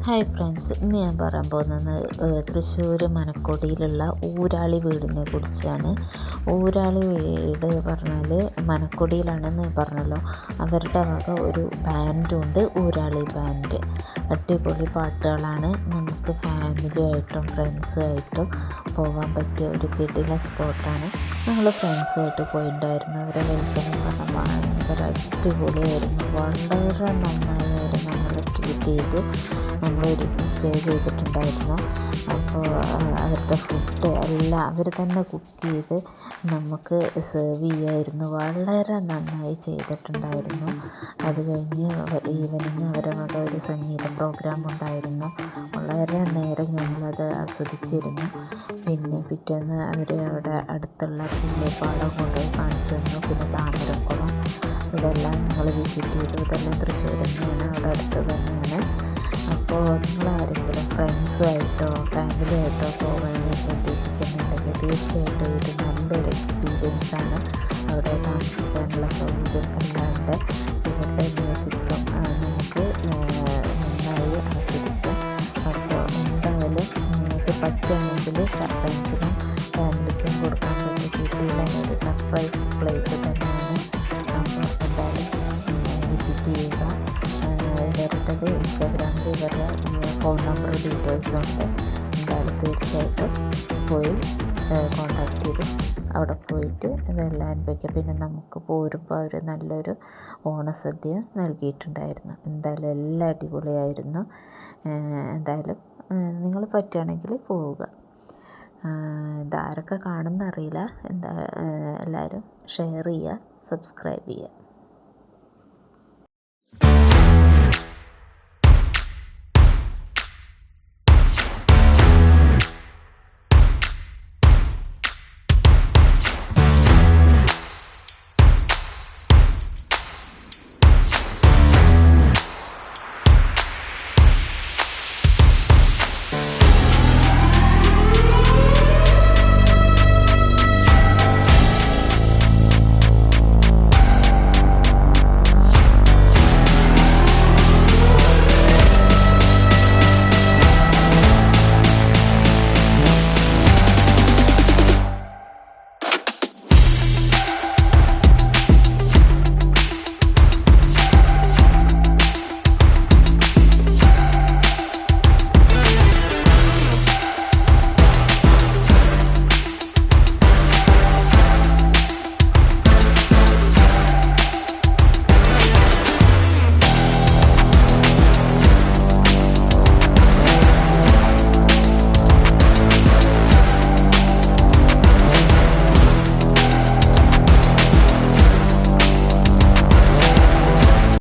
Hi friends, ഇന്ന് ഞാൻ പറയാൻ പോകുന്നത് തൃശ്ശൂർ മനക്കൊടിയിലുള്ള ഊരാളി വീടിനെ കുറിച്ചാണ്. ഊരാളി വീട് പറഞ്ഞാൽ മനക്കൊടിയിലാണെന്ന് പറഞ്ഞല്ലോ. അവരുടെ വക ഒരു ബാൻഡുണ്ട്, ഊരാളി ബാൻഡ്. അടിപൊളി പാട്ടുകളാണ്. നമുക്ക് ഫാമിലിയായിട്ടും ഫ്രണ്ട്സുമായിട്ടും പോകാൻ പറ്റിയ ഒരു കിടില സ്പോട്ടാണ്. ഞങ്ങൾ ഫ്രണ്ട്സുമായിട്ട് പോയിട്ടുണ്ടായിരുന്നു. അവരെ വെൽക്കമിങ് പറഞ്ഞാൽ ഭയങ്കര അടിപൊളിയായിരുന്നു. വളരെ നന്നായി അവർ നമ്മളെ ട്രീറ്റ് ചെയ്തു. നമ്മളൊരു സ്റ്റേ ചെയ്തിട്ടുണ്ടായിരുന്നു. അപ്പോൾ അവരുടെ ഫുഡ് എല്ലാം അവർ തന്നെ കുക്ക് ചെയ്ത് നമുക്ക് സെർവ് ചെയ്യുമായിരുന്നു. വളരെ നന്നായി ചെയ്തിട്ടുണ്ടായിരുന്നു. അത് കഴിഞ്ഞ് ഈവനിങ് അവരെ വക ഒരു സംഗീത പ്രോഗ്രാം ഉണ്ടായിരുന്നു. വളരെ നേരം ഞങ്ങളത് ആസ്വദിച്ചിരുന്നു. പിന്നെ പിറ്റേന്ന് അവർ അവിടെ അടുത്തുള്ള പുള്ളിപ്പാടം കൊണ്ടുപോയി കാണിച്ചു തന്നു. പിന്നെ താമരക്കുളം, ഇതെല്ലാം ഞങ്ങൾ വിസിറ്റ് ചെയ്തു. ഇതെല്ലാം തൃശ്ശൂർ തന്നെയാണ്, അവിടെ അടുത്ത് തന്നെയാണ്. അപ്പോൾ നിങ്ങളാരെങ്കിലും ഫ്രണ്ട്സുമായിട്ടോ ഫാമിലിയായിട്ടോ പോകാനായിട്ട് ഉദ്ദേശിക്കുന്നുണ്ടെങ്കിൽ തീർച്ചയായിട്ടും ഇത് നല്ലൊരു എക്സ്പീരിയൻസാണ്. അവിടെ താമസിക്കാനുള്ള സൗകര്യം എല്ലാം ഉണ്ട്. ഇവരുടെ മ്യൂസിക്സും നമുക്ക് നന്നായി ആസ്വദിക്കാം. അപ്പോൾ എന്തായാലും നിങ്ങൾക്ക് പറ്റുകയാണെങ്കിൽ ഫ്രണ്ട്സിനും ഫാമിലിക്കും കൊടുക്കാൻ പറ്റിയ കിട്ടിയില്ല ഒരു സർപ്രൈസ് പ്ലേസ് തന്നെയാണ്. അപ്പോൾ എന്തായാലും വിസിറ്റ് ചെയ്യുക. ഇവരുടേത് ഇൻസ്റ്റാഗ്രാമിൽ ഇവരുടെ ഫോൺ നമ്പർ ഡീറ്റെയിൽസും ഉണ്ട്. എന്തായാലും തീർച്ചയായിട്ടും പോയി കോൺടാക്ട് ചെയ്ത് അവിടെ പോയിട്ട് ഇതെല്ലാം അനുഭവിക്കാം. പിന്നെ നമുക്ക് പോരുമ്പോൾ അവർ നല്ലൊരു ഓണസദ്യ നൽകിയിട്ടുണ്ടായിരുന്നു. എന്തായാലും എല്ലാം അടിപൊളിയായിരുന്നു. എന്തായാലും നിങ്ങൾ പറ്റുകയാണെങ്കിൽ പോവുക. ഇതാരൊക്കെ കാണുമെന്നറിയില്ല. എല്ലാവരും ഷെയർ ചെയ്യുക, സബ്സ്ക്രൈബ് ചെയ്യുക.